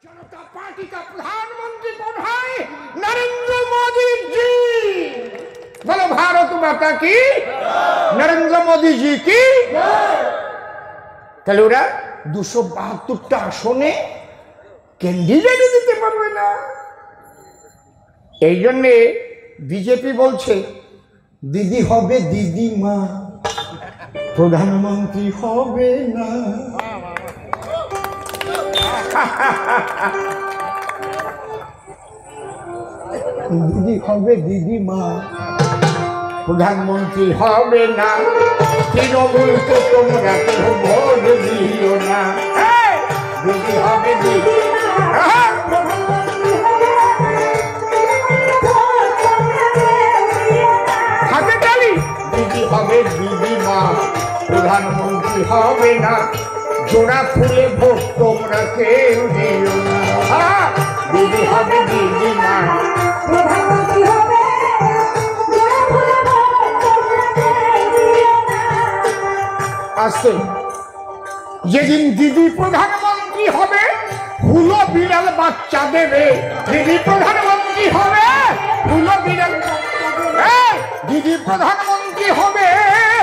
जनता party का प्रधानमंत्री कौन है? नरेंद्र मोदी जी। बोलो भारत माता की, नरेंद्र मोदी जी की। তাহলে ওরা 272টা আসনে ক্যান্ডিডেট দিতে পারবে না। এই জন্যে বিজেপি বলছে দিদি হবে দিদিমা, প্রধানমন্ত্রী হবে না। দিদি হবে দিদিমা, প্রধানমন্ত্রী হবে না। তৃণমূলকে তোমরা কেউ ভোট দিও না। দিদি হবে দিদিমা, হাতে তালি। দিদি হবে দিদিমা, প্রধানমন্ত্রী হবে না। জোড়া ফুলে ভোট তোমরা কেউ দিও না। দিদি হবে দিদিমা, প্রধানমন্ত্রী হবে। আসছে যেদিন দিদি প্রধানমন্ত্রী হবে, হুলো বিড়াল বাচ্চা দেবে। দিদি প্রধানমন্ত্রী হবে, হুলো বিড়াল। দিদি প্রধানমন্ত্রী হবে,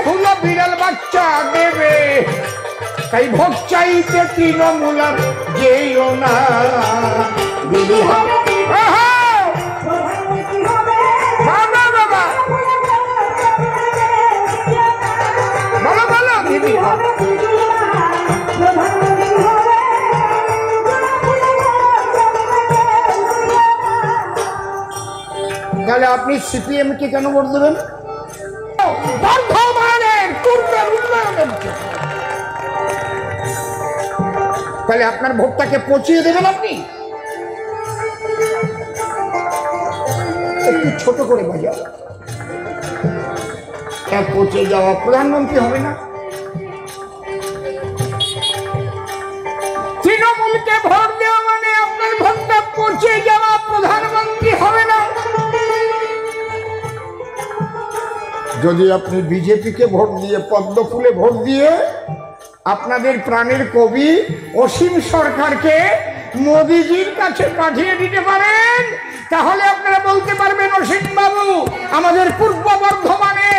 হুলো বিড়াল বাচ্চা দেবে। তাই ভোট চাইতে তৃণমূল যেও না। দিদি হবে, বাবা বাবা বলো বলো, দিদি হবে। তাহলে আপনি সিপিএম কে কেন ভোট দেবেন? বর্ধমানের পূর্বের উন্নয়নের জন্য। তাহলে আপনার ভোটটাকে পচিয়ে দেবেন আপনি? একটু ছোট করে বাজাও। পচে যাওয়া প্রধানমন্ত্রী হবে না। তৃণমূলকে ভোট দেওয়া মানে আপনার ভোটটা পচে যাওয়া, প্রধানমন্ত্রী হবে না। যদি আপনি বিজেপিকে ভোট দিয়ে, পদ্ম ফুলে ভোট দিয়ে আপনাদের প্রাণের কবি অসীম সরকারকে মোদিজির কাছে পাঠিয়ে দিতে পারেন, তাহলে আপনারা বলতে পারবেন অসীম বাবু আমাদের পূর্ব বর্ধমানে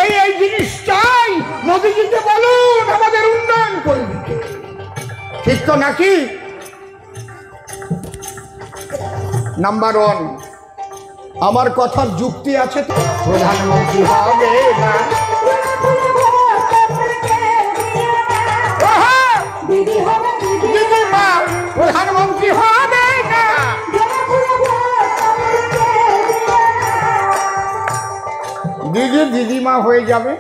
এই এই জিনিস চাই, মোদিজিকে বলুন আমাদের উন্নয়ন করবে। ঠিক তো নাকি? নাম্বার 1, আমার কথার যুক্তি আছে তো? প্রধানমন্ত্রী হবে না। দিদিমা প্রধানমন্ত্রী হবে না। দিদি দিদিমা হয়ে যাবে,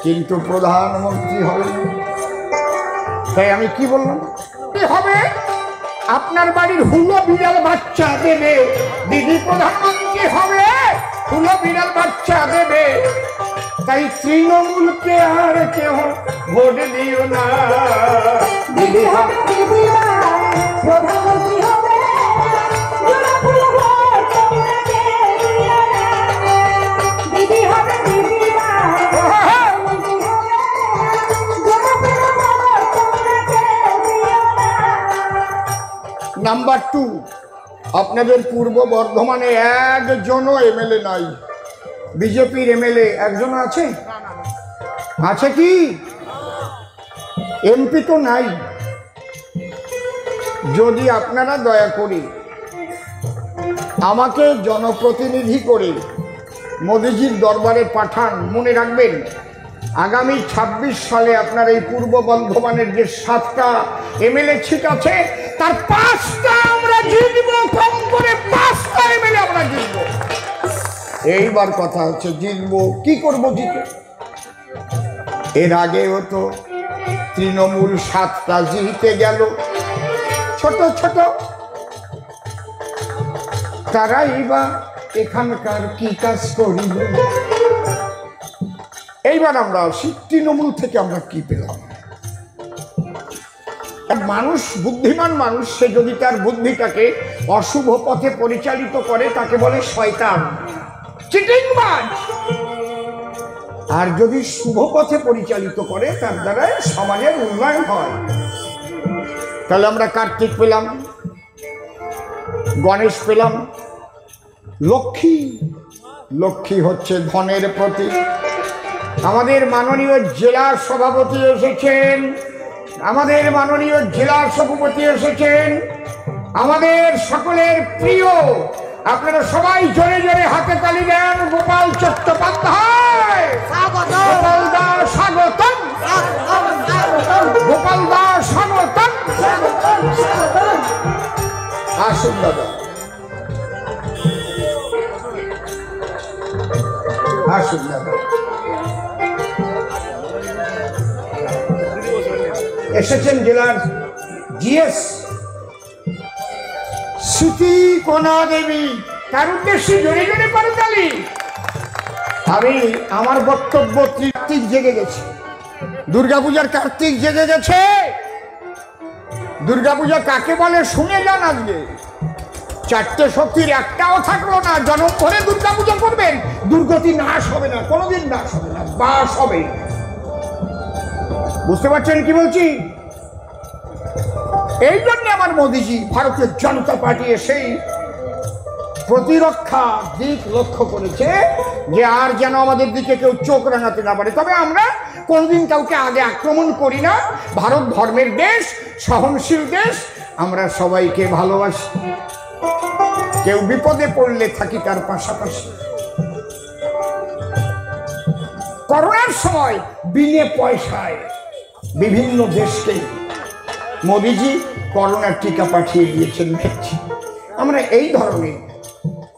কিন্তু প্রধানমন্ত্রী হবে না। তাই আমি কি বললাম? কি হবে? আপনার বাড়ির হুলো বিড়াল বাচ্চা দেবে। দিদি প্রধানমন্ত্রী হবে, হুলো বিড়াল বাচ্চা দেবে। তাই তৃণমূলকে আর কেউ ভোট দিও না। দিদি হবে দিদিমা, প্রধানমন্ত্রী হবে। দিদি হবে দিদিমা, নাম্বার 2, আপনাদের পূর্ব বর্ধমানে একজনও এমএলএ নাই। বিজেপির এমএলএ একজন আছে? আছে কি? এমপি তো নাই। যদি আপনারা দয়া করে আমাকে জনপ্রতিনিধি করে মোদিজির দরবারে পাঠান, মনে রাখবেন আগামী 26 সালে আপনার এই পূর্ব বর্ধমানের যে 7টা এমএলএ সিট আছে, তার 5টা আমরা জিতবো। কম করে 5টা এমএলএ আমরা জিতবো। এইবার কথা হচ্ছে জিতবো কি করবো জিতে? এর আগেও তো তৃণমূল 7টা জিতে গেল, ছোট ছোট। তারাই বা এখানকার কি কাজ করিল? এইবার আমরা আসি তৃণমূল থেকে আমরা কি পেলাম। মানুষ, বুদ্ধিমান মানুষ, সে যদি তার বুদ্ধিটাকে অশুভ পথে পরিচালিত করে তাকে বলে শয়তান, চিটিংবাজ। আর যদি শুভ পথে পরিচালিত করে তার দ্বারা সমাজের উন্নয়ন হয়। তাহলে আমরা কার্তিক পেলাম, গণেশ পেলাম, লক্ষ্মী, লক্ষ্মী হচ্ছে ধনের প্রতীক। আমাদের মাননীয় জেলার সভাপতি এসেছেন, আমাদের মাননীয় জেলার সভাপতি এসেছেন, আমাদের সকলের প্রিয়, আপনারা সবাই জোরে জোরে হাতে তালি দেন। গোপাল চট্টোপাধ্যায়, গোপাল দাস স্বাগতম, গোপাল দাস স্বাগতম। আসুন দাদা, আসুন দাদা। এসেছেন জেলার জিএস স্মৃতি কণা দেবী, তার উদ্দেশ্যে জোরে জোরে করে তালি। আমি আমার বক্তব্য কার্তিক জেগে গেছে, দুর্গাপূজার কার্তিক জেগে গেছে। দুর্গাপূজা কাকে বলে শুনে যান। আজকে চারটে শক্তির একটাও থাকলো না, জনম ভরে দুর্গাপূজা করবেন, দুর্গতি নাশ হবে না, কোনোদিন নাশ হবে না, বাস হবে। বুঝতে পারছেন কি বলছি? এই জন্য আমার মোদিজি ভারতীয় জনতা পার্টি সেই প্রতিরক্ষা দিক লক্ষ্য করেছে যে আর যেন আমাদের দিকে কেউ চোখ রাঙাতে না পারে। তবে আমরা কোনোদিন কাউকে আগে আক্রমণ করি না। ভারত ধর্মের দেশ, সহনশীল দেশ, আমরা সবাইকে ভালোবাসি। কেউ বিপদে পড়লে থাকি তার পাশাপাশি। করোনার সময় বিনে পয়সায় বিভিন্ন দেশকে মোদিজি করোনার টিকা পাঠিয়ে দিয়েছেন। আমরা এই ধরনের,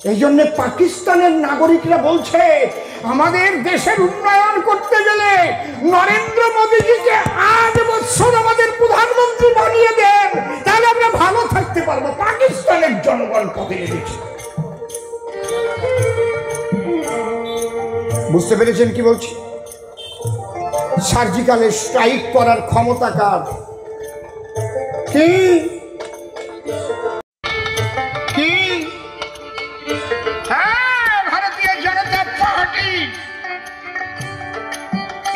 এই জন্য পাকিস্তানের নাগরিকরা বলছে আমাদের দেশের উন্নয়ন করতে গেলে নরেন্দ্র মোদিজিকে 8 বছর আমাদের প্রধানমন্ত্রী বানিয়ে দেন, তাহলে আমরা ভালো থাকতে পারবো। পাকিস্তানের জনগণ পথে এসেছে। বুঝতে পেরেছেন কি বলছি? সার্জিক্যালে স্ট্রাইক করার ক্ষমতা কার? কি কি? হ্যাঁ, ভারতীয় জনতা পার্টি।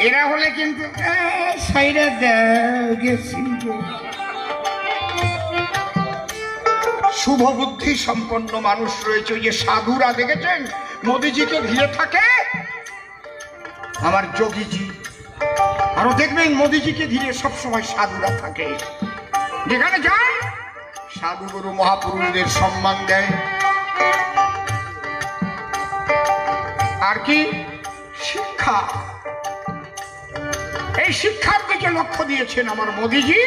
এরা হলে কিন্তু শুভ বুদ্ধি সম্পন্ন মানুষ রয়েছে। ওই যে সাধুরা দেখেছেন মোদিজিকে ঘিরে থাকে, আমার যোগীজি, আরো দেখবেন মোদিজিকে ঘিরে সবসময় সাধুরা থাকে। যেখানে যায় সাধু গুরু মহাপুরুষদের সম্মান দেয়। আর কি? শিক্ষা। এই শিক্ষার দিকে লক্ষ্য দিয়েছেন আমার মোদিজি।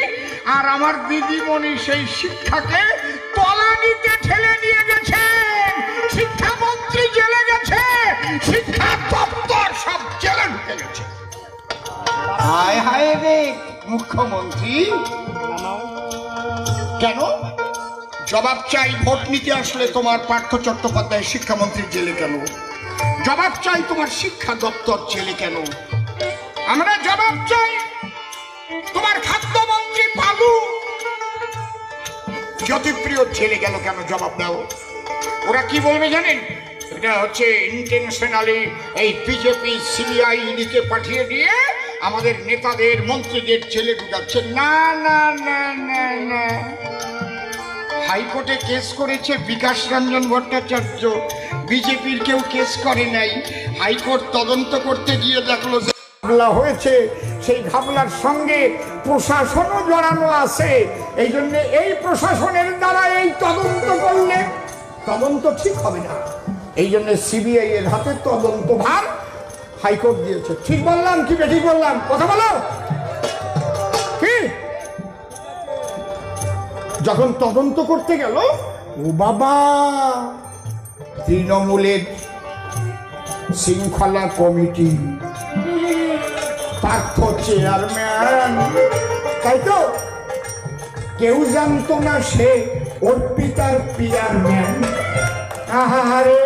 আর আমার দিদিমণি সেই শিক্ষাকে তলানিতে ঠেলে নিয়ে গেছেন। শিক্ষামন্ত্রী জেলে গেছে, শিক্ষা দপ্তর সব জেলে ঢুকে গেছে। হায় হায় রে মুখ্যমন্ত্রী, কেন? জবাব চাই। ভোট নিতে আসলে তোমার পার্থ চট্টোপাধ্যায় শিক্ষামন্ত্রী জেলে কেন? জবাব চাই তোমার শিক্ষা দপ্তর জেলে কেন? আমরা জবাব চাই তোমার খাদ্যমন্ত্রী পালু জ্যোতিপ্রিয় জেলে গেল কেন? জবাব দাও। ওরা কি বলবে জানেন? এটা হচ্ছে ইন্টেনশনালি এই বিজেপি সিবিআই ইডিকে পাঠিয়ে দিয়ে আমাদের নেতাদের মন্ত্রীদের জেলে ঢুকাচ্ছে। না না না না না, হাইকোর্টে কেস করেছে বিকাশ রঞ্জন ভট্টাচার্য, বিজেপির কেউ কেস করে নাই। হাইকোর্ট তদন্ত করতে গিয়ে দেখলো যে ঘাবলা হয়েছে, সেই ঘাবলার সঙ্গে প্রশাসনও জড়ানো আছে। এই জন্য এই প্রশাসনের দ্বারা এই তদন্ত করলে তদন্ত ঠিক হবে না। এই জন্য সিবিআই এর হাতে তদন্ত ভার হাইকোর্ট দিয়েছে। ঠিক বললাম কি বেঠিক বললাম? কথা বলো। কি? যখন তদন্ত করতে গেল, ও বাবা, তৃণমূলের শৃঙ্খলা কমিটি, পার্থ চেয়ারম্যান, তাই তো? কেউ জানতো না সে অর্পিতার চেয়ারম্যান। আহারে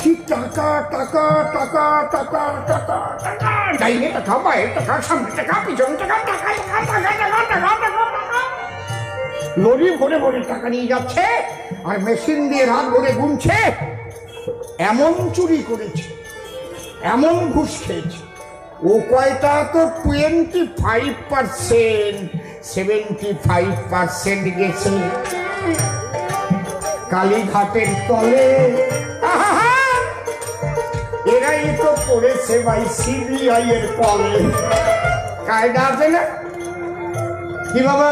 কি টাকা টাকা টাকা টাকা টাকা টাকা, ডাইনে টাকা, বাইরে টাকা, সামনে টাকা, পিছনে টাকা, টাকা টাকা টাকা টাকা টাকা টাকা, লরি ভরে ভরে টাকা নিয়ে যাচ্ছে আর মেশিন দিয়ে রাত ভরে গুনছে। এমন চুরি করেছে, এমন ঘুষ খেয়েছে। ও কয়টা তো 25%, 75% গেছে। কালীঘাটের তলে এরাই তো পড়েছে ভাই সিবিআই এর কলে। কায়দা আছে না কি বাবা?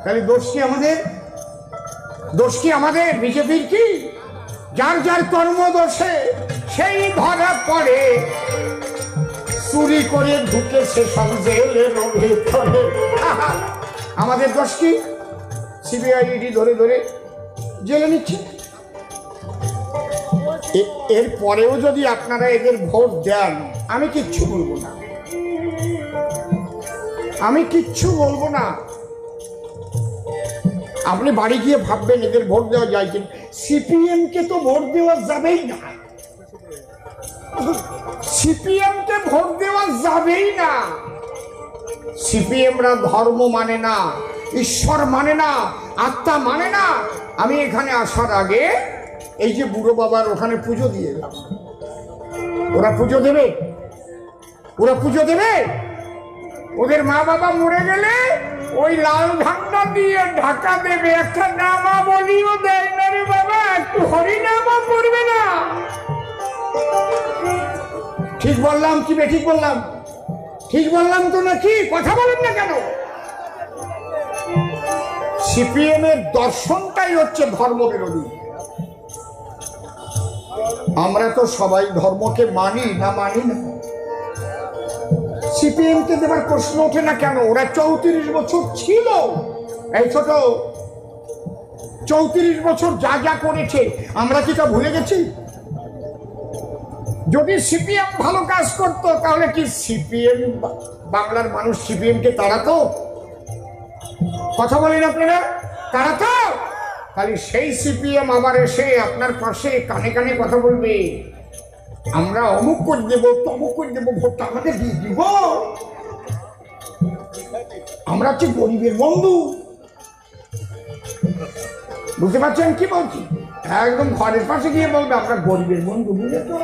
তাহলে দোষ কি আমাদের? দোষ কি আমাদের বিজেপির? কি যার যার কর্মদোষে সেই ধরা পড়ে, চুরি করে ঢুকেছে সব জেলের ভেতরে। আমাদের দোষ কি? সিবিআই ইডি ধরে ধরে জেলে নিচ্ছে। এর পরেও যদি আপনারা এদের ভোট দেন, আমি কিচ্ছু বলবো না, আমি কিচ্ছু বলবো না। আপনি বাড়ি গিয়ে ভাববেন এদের ভোট দেওয়া যায় কিনা। সিপিএম কে তো ভোট দেওয়া যাবেই না, সিপিএম কে ভোট দেওয়া যাবেই না। সিপিএমরা ধর্ম মানে না, ঈশ্বর মানে না, আত্মা মানে না। আমি এখানে আসার আগে এই যে বুড়ো বাবার ওখানে পুজো দিয়ে এলাম। ওরা পুজো দেবে? ওরা পুজো দেবে? ওদের মা বাবা মরে গেলে ওই লাল ঝান্ডা দিয়ে ঢাকা দেবে, একটা নামা বলিও দেয় না রে বাবা, একটু হরিনামা করবে না। ঠিক বললাম কি বেঠিক বললাম? ঠিক বললাম তো নাকি? কথা বলেন না কেন? সিপিএম এর দর্শনটাই হচ্ছে ধর্মবিরোধী। আমরা তো সবাই ধর্মকে মানি না, মানি না। সিপিএম কে দেবার প্রশ্ন ওঠে না কেন? ওরা 34 বছর ছিল। এই ছোট 34 বছর যা যা করেছে আমরা কি তা ভুলে গেছি? যদি সিপিএম ভালো কাজ করতো তাহলে কি সিপিএম, বাংলার মানুষ সিপিএম কে তাড়াতো? কথা বলেন আপনারা, তাড়াতো? তাহলে সেই সিপিএম আবার এসে আপনার পাশে কানে কানে কথা বলবে, আমরা অমুক করে দেবো, তমুক করে দেবো, ভোটটা আমাদের দিয়ে দিব। আমরা হচ্ছে গরিবের বন্ধু। বুঝতে পারছেন কি বলছি? একদম ঘরের পাশে গিয়ে বলবে আমরা গরিবের বন্ধু, বুঝলে তো,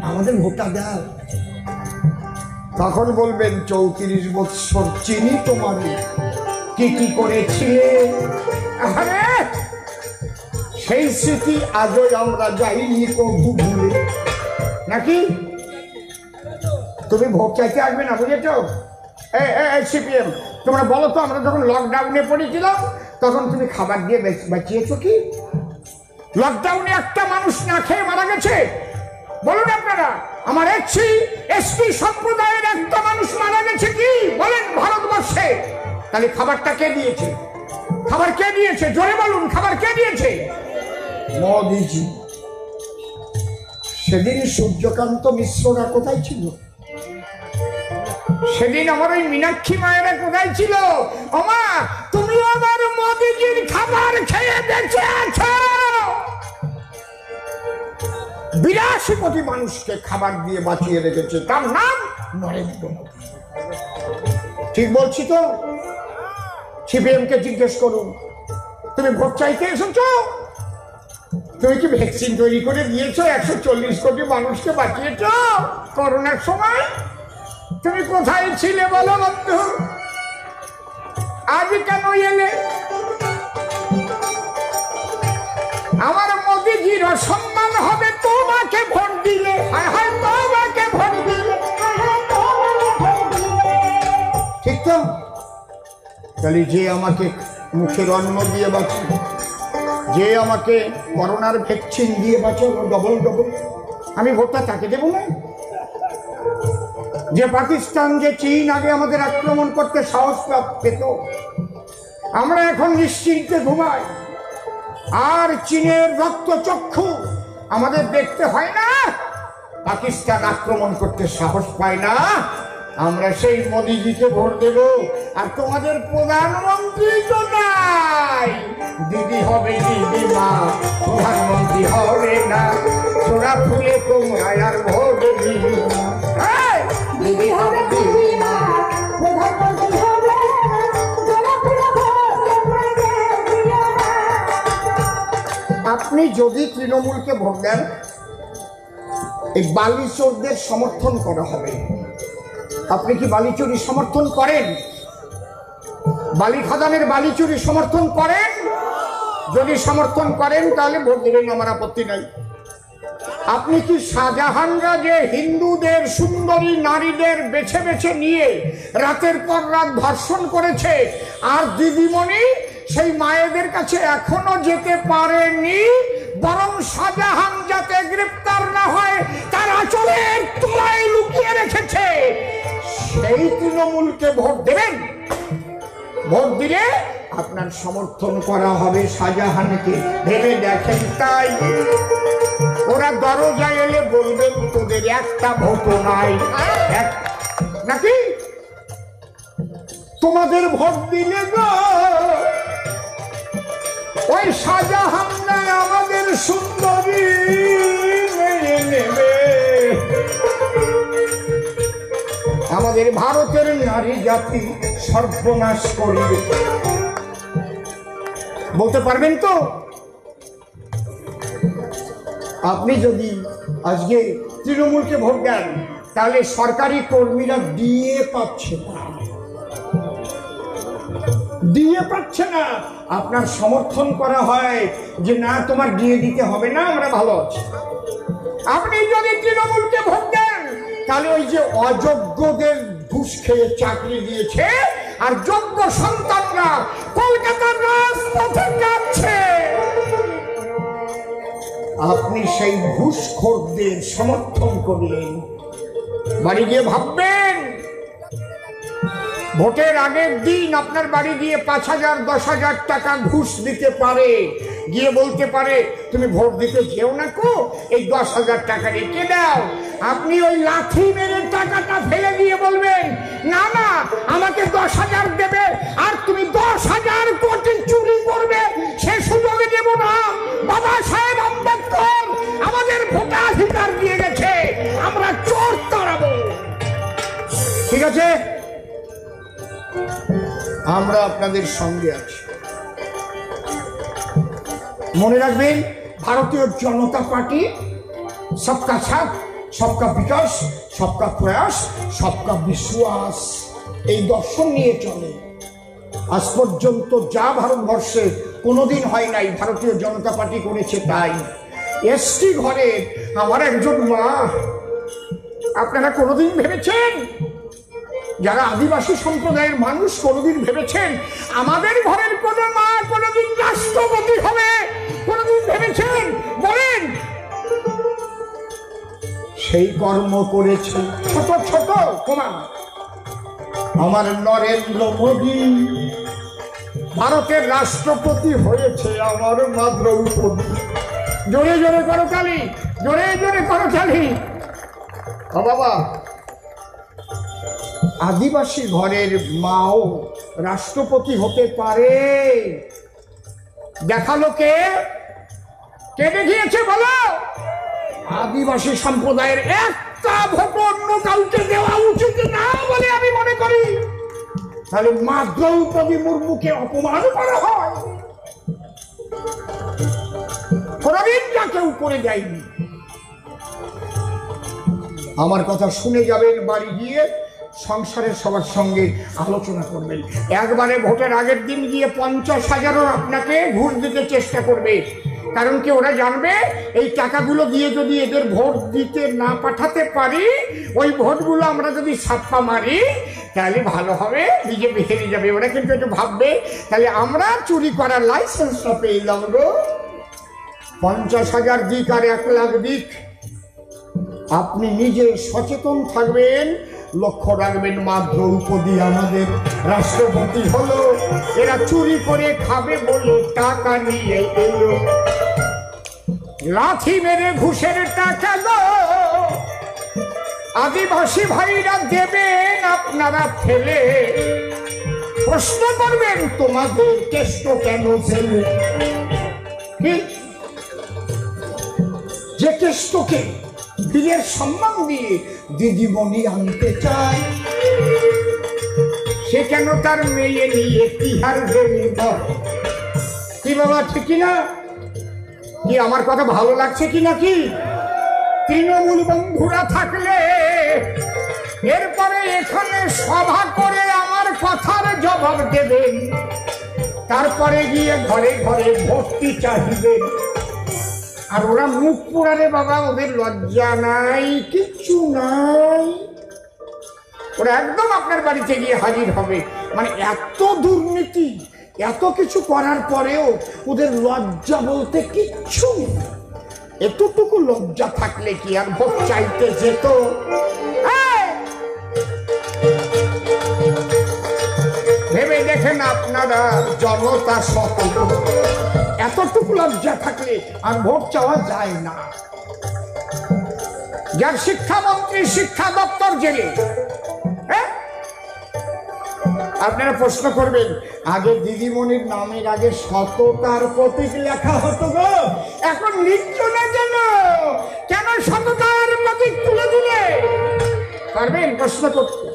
আমাদের ভোটটা দাও। তখন বলবেন 34 বছর চিনি তোমাকে, কি কি করেছিলে। আরে সেই স্মৃতি আজও আমরা যাইনি কবু ভুলে, নাকি? তুমি ভোট চাইতে আসবে না, বুঝেছো? সিপিএম তোমরা বলো তো, আমরা যখন লকডাউনে পড়েছিলাম তখন তুমি খাবার দিয়ে বাঁচিয়েছো কি? লকডাউনে একটা মানুষ না খেয়ে মারা গেছে? বলুন আপনারা। আমার এসপি সম্প্রদায়ের একটা মানুষ মারা গেছে কি বলেন ভারতবর্ষে? তাহলে খাবারটা কে দিয়েছে? খাবার কে দিয়েছে? জোরে বলুন, খাবার কে দিয়েছে? মোদিজি। সেদিন সূর্যকান্ত মিশ্ররা কোথায় ছিল? সেদিন আমার ওই মীনাক্ষী মায়েরা কোথায় ছিল? ওমা, তুমি আমার মোদিজির খাবার খেয়ে বেঁচে আছো। 82 কোটি মানুষকে খাবার দিয়ে বাঁচিয়ে রেখেছে, তার নাম নরেন্দ্র মোদী। ঠিক বলছি তো? সিপিএম কে জিজ্ঞেস করুন, তুমি ভোট চাইতে এসেছো? তুমি কি ভ্যাকসিন তৈরি করে দিয়েছো? 140 কোটি মানুষকে বাঁচিয়েছো করোনার সময়? তুমি কোথায় ছিলে বলো বন্ধু? আজ কেন এলে? আমার মোদিজির অসম্মান হবে তোমাকে ভোট দিলে। হায় হায়, তোমাকে ভোট দিলে। ঠিক তো? তাহলে যে আমাকে মুখের অন্ন দিয়ে বাঁচালো, যে আমাকে করোনার ভ্যাকসিন দিয়ে বাঁচালো ডবল ডবল, আমি ভোটটা তাকে দেবো না? যে পাকিস্তান, যে চীন আগে আমাদের আক্রমণ করতে সাহস পেত, আমরা এখন নিশ্চিন্তে ঘুমাই। আর চীনের রক্তচক্ষু আমাদের দেখতে হয় না, পাকিস্তান আক্রমণ করতে সাহস পায় না। আমরা সেই মোদিজিকে ভোট দেব। আর তোমাদের প্রধানমন্ত্রী তো নাই, দিদি হবে দিদিমা, প্রধানমন্ত্রী হবে না। ছোড়া ফুলে তোমায় আর ভোট দিবি না। দিদি হবে দিদিমা, প্রধানমন্ত্রী হবে না। আপনি যদি তৃণমূলকে ভোট দেন, এই বালিচোরদের সমর্থন করা হবে। আপনি কি বালিচুরি সমর্থন করেন? বালি খাদানের বালিচুরি সমর্থন করেন? যদি সমর্থন করেন তাহলে ভোট দেবেন, আমার আপত্তি নাই। আপনি কি শাহজাহানরা যে হিন্দুদের সুন্দরী নারীদের বেছে বেছে নিয়ে রাতের পর রাত ধর্ষণ করেছে, আর দিদিমণি সেই মায়েদের কাছে এখনো যেতে পারেনি, বরং শাহজাহান যাতে গ্রেপ্তার না হয় তার আঁচলের তলায় লুকিয়ে রেখেছে, সেই তৃণমূলকে ভোট দেবেন? ভোট দিলে আপনার সমর্থন করা হবে শাহজাহানকে, ভেবে দেখেন। তাই ওরা দরজায় এলে বলবেন তোদের একটা ভোটও নাই, নাকি তোমাদের ভোট দিলে গো ওই শাহজাহান না আমাদের সুন্দরী মেনে নেবে, আমাদের ভারতের নারী জাতি সর্বনাশ করবে। বলতে পারবেন তো? আপনি যদি আজকে তৃণমূলকে ভোট দেন তাহলে সরকারি কর্মীরা ডিএ পাচ্ছে না, ডিএ পাচ্ছে না। আপনার সমর্থন করা হয় যে না তোমার ডিএ দিতে হবে না, আমরা ভালো আছি। আপনি যদি তৃণমূলকে ভোট দেন তাহলে ওই যে অযোগ্যদের ঘুষ খেয়ে চাকরি দিয়েছে আর যোগ্য সন্তানরা কলকাতার রাজপথে যাচ্ছে, আপনি সেই ঘুষখোরদের সমর্থন করলেন। বাড়ি গিয়ে ভাববেন, ভোটের আগের দিন আপনার বাড়ি গিয়ে 5,000 10,000 টাকা ঘুষ দিতে পারে, গিয়ে বলতে পারে তুমি ভোট দিতে যেও না কো, এই 10,000 টাকা রেখে দাও। আপনি ওই লাঠি মেরে টাকাটা ফেলে দিয়ে বলবেন না না আমাকে 10,000 দেবে, আর তুমি 10,000 কোটি চুরি করবে সে সুযোগ দেব না। বাবা সাহেব আম্বেদকর আমাদের ভোটাধিকার দিয়ে গেছে, আমরা চোর তাড়াবো। ঠিক আছে, আমরা আপনাদের সঙ্গে আছি। মনে রাখবেন, ভারতীয় জনতা পার্টি সবকা সাথ, সবকা বিকাশ, সবকা প্রয়াস, সবকা বিশ্বাস এই দর্শন নিয়ে চলে। আজ পর্যন্ত যা ভারতবর্ষে কোনোদিন হয় নাই, ভারতীয় জনতা পার্টি করেছে তাই। এসটি ঘরে আমার একজন মা, আপনারা কোনোদিন ভেবেছেন, যারা আদিবাসী সম্প্রদায়ের মানুষ কোনোদিন ভেবেছেন আমাদের ঘরের কোনো মা কোনোদিন রাষ্ট্রপতি হবে? কোনোদিন ভেবেছেন? বলেন। সেই কর্ম করেছে ছোট ছোট কমা আমার নরেন্দ্র মোদী ভারতের রাষ্ট্রপতি হয়েছে, আমার মা দ্রৌপদী। জোরে জোরে করো তালি, জোরে জোরে করো তালি। ও বাবা, আদিবাসী ঘরের মাও রাষ্ট্রপতি হতে পারে। দেখালো কে? কে দেখিয়েছে বলো? আদিবাসী সম্প্রদায়ের একটা ভোট অন্য কাউকে দেওয়া উচিত না বলে আমি মনে করি। তাহলে মা দ্রৌপদী মুর্মুকে অপমান করা হয়, কোনদিন যাকে উপরে যায়নি। আমার কথা শুনে যাবেন, বাড়ি গিয়ে সংসারের সবার সঙ্গে আলোচনা করবেন। একবারে ভোটের আগের দিন গিয়ে 50,000 আপনাকে ঘুষ দিতে চেষ্টা করবে, কারণ কি ওরা জানবে এই টাকাগুলো দিয়ে যদি এদের ভোট দিতে না পাঠাতে পারি, ওই ভোটগুলো আমরা যদি ছাপ্পা মারি তাহলে ভালো হবে, বিজেপি হেরে যাবে। ওরা কিন্তু একটু ভাববে তাহলে আমরা চুরি করার লাইসেন্সটা পেলাম গো। 50,000 দিক আর 1 লাখ দিক, আপনি নিজে সচেতন থাকবেন, লক্ষ্য রাখবেন মা দ্রৌপদী আমাদের রাষ্ট্রপতি হলো, এরা চুরি করে খাবে বলে টাকা নিয়ে এলো, লাঠি মেরে ঘুষের টাকা গো আদিবাসী ভাইরা দেবেন আপনারা ফেলে। প্রশ্ন করবেন তোমাদের কেষ্ট কেন ফেলে? কি যে কেষ্টকে বীরের সম্মান দিয়ে দিদিমণি আনতে চায়, সে কেন তার মেয়ে নিয়ে তিহার জেলে ধরে? কি বাবা, ঠিক না? কি আমার কথা ভালো লাগছে কি নাকি? তৃণমূল বন্ধুরা থাকলে এরপরে এখানে সভা করে আমার কথার জবাব দেবেন। তারপরে গিয়ে ঘরে ঘরে ভর্তি চাহিবেন। আর ওরা মুখ পোড়ারে বাবা, ওদের লজ্জা নাই, কিচ্ছু নাই, ওরা একদম আপনার বাড়িতে গিয়ে হাজির হবে। মানে এত দুর্নীতি, এত কিছু করার পরেও ওদের লজ্জা বলতে কিচ্ছু নেই। এতটুকু লজ্জা থাকলে কি আর ভোট চাইতে যেত? ভেবে দেখেন আপনারা, জনতা সকল, এতটুকু লজ্জা থাকলে আর ভোট চাওয়া যায় না। যার শিক্ষামন্ত্রী শিক্ষা দপ্তর জেলে, আপনারা প্রশ্ন করবেন, আগে দিদিমণির নামের আগে সততার প্রতীক লেখা হতো গো, এখন লিখছ না কেন? কেন সততার প্রতীক তুলে দিলে? পারবেন প্রশ্ন করতে?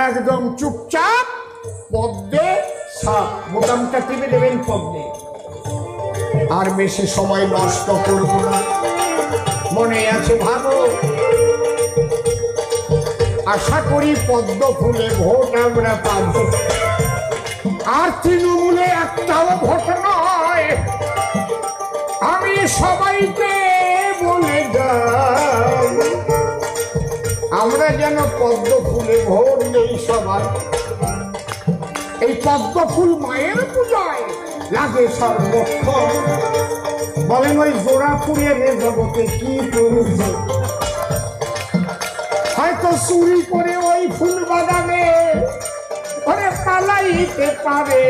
একদম চুপচাপ পদ্মে সাপ বোতামটা টিপে দেবেন পদ্মে। আর বেশি সময় নষ্ট করব না, মনে আছে ভাবো। আশা করি পদ্ম ফুলে ভোট আমরা পাব। আর তৃণমূলে একটাও ভোট নয়। আমি সবাইকে বলে যাই, আমরা যেন পদ্ম ফুলে ভোট নেই সবাই। এই পদ্ম ফুল মায়ের পূজায় লাগে সর্বক্ষণ। বলেন ওই জোড়া ফুলের জগতে কি করেছে? হয়তো চুরি করে ওই ফুল বাগানে ওরে পালাইতে পারে,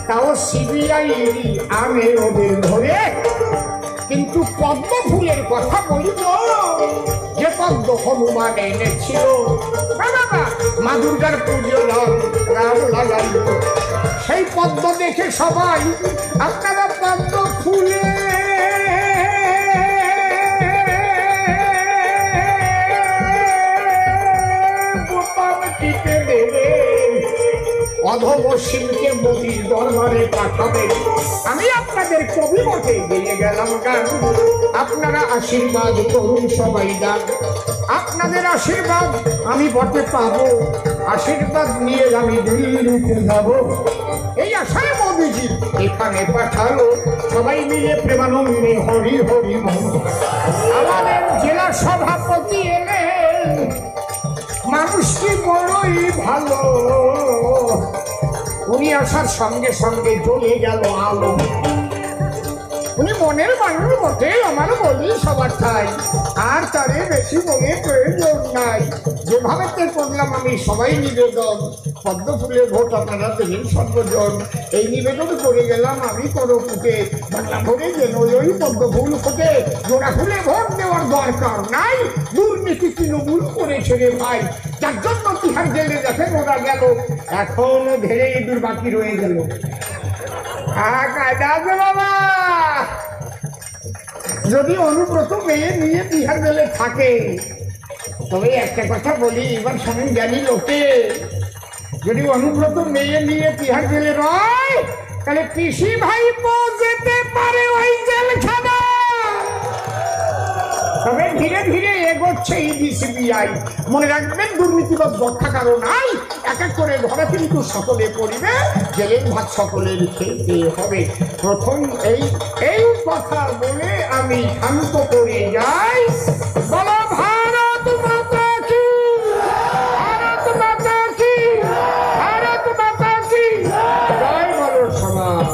তাও সিবিআই আনে ওদের ধরে। কিন্তু পদ্ম ফুলের কথা বলব, যে পদ্ম হনুমান এনেছিল মা দুর্গার পুজো রাম লাগাই, সেই পদ্ম দেখে সবাই আপনারা পদ্ম ফুলে অধমশীলকে মোদির দরবারে পাঠাবে। আমি আপনাদের কবি মতে দিয়ে গেলাম গান, আপনারা আশীর্বাদ করুন সবাই গান। আপনাদের আশীর্বাদ আমি বটে পাবো, আশীর্বাদ নিয়ে আমি দিল্লিতে যাব। এই আশায় মোদিজি এখানে পাঠালো, সবাই মিলে প্রেমানন্দে হরি হরি বল। আমাদের জেলা সভাপতি এলেন, মানুষটি বড়ই ভালো। উনি আসার সঙ্গে সঙ্গে জ্বলে গেল আলো। উনি মনের মানুষ বটে, আমার বলি সবার ঠাই, আর তারে বেশি বলে প্রয়োজন নাই। যেভাবে করলাম আমি সবাই নিবেদন, পদ্ম ফুলের ভোট আপনারা দেবেন সর্বজন। এই নিবেদন করে গেলাম আমি করপুটে, বাংলা ভরে যেন ওই পদ্ম ফুল ফোটে। জোড়া ফুলে ভোট দেওয়ার দরকার নাই, দুর্নীতি তৃণমূল করেছে রে ভাই। যার জন্য তিহার জেলে দেখেন ওরা গেল, এখনো ধেরে ইঁদুর বাকি রয়ে গেল। বাবা, যদি অনুব্রত মেয়ে নিয়ে তিহার জেলে থাকে, তবে একটা কথা বলি, এবার শোনেন জ্ঞানী লোকে, যদি অনুব্রত মেয়ে নিয়ে তিহার জেলে রয়, তাহলে পিসি ভাইপো যেতে পারে ওই জেলখানা। তবে ধীরে ধীরে এগোচ্ছে সিবিআই। মনে রাখবেন, দুর্নীতিবাদ রক্ষা কারো নাই, এক এক করে ধরা কিন্তু সকলে পড়িবে, জেলের ভাত সকলের খেতে হবে। প্রথম এই কথা বলে আমি শান্ত করে যাই। বলো ভারত মাতা কি, ভারত মাতা কি, ভারত মাতা কি জয়। বলো সবাই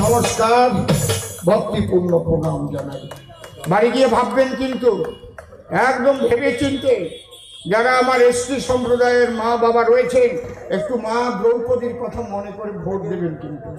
নমস্কার, ভক্তিপূর্ণ প্রণাম জানাই। বাড়ি গিয়ে ভাববেন কিন্তু, একদম ভেবে চিনতে। যারা আমার এসটি সম্প্রদায়ের মা বাবা রয়েছেন, একটু মা দ্রৌপদীর কথা মনে করে ভোট দেবেন কিন্তু।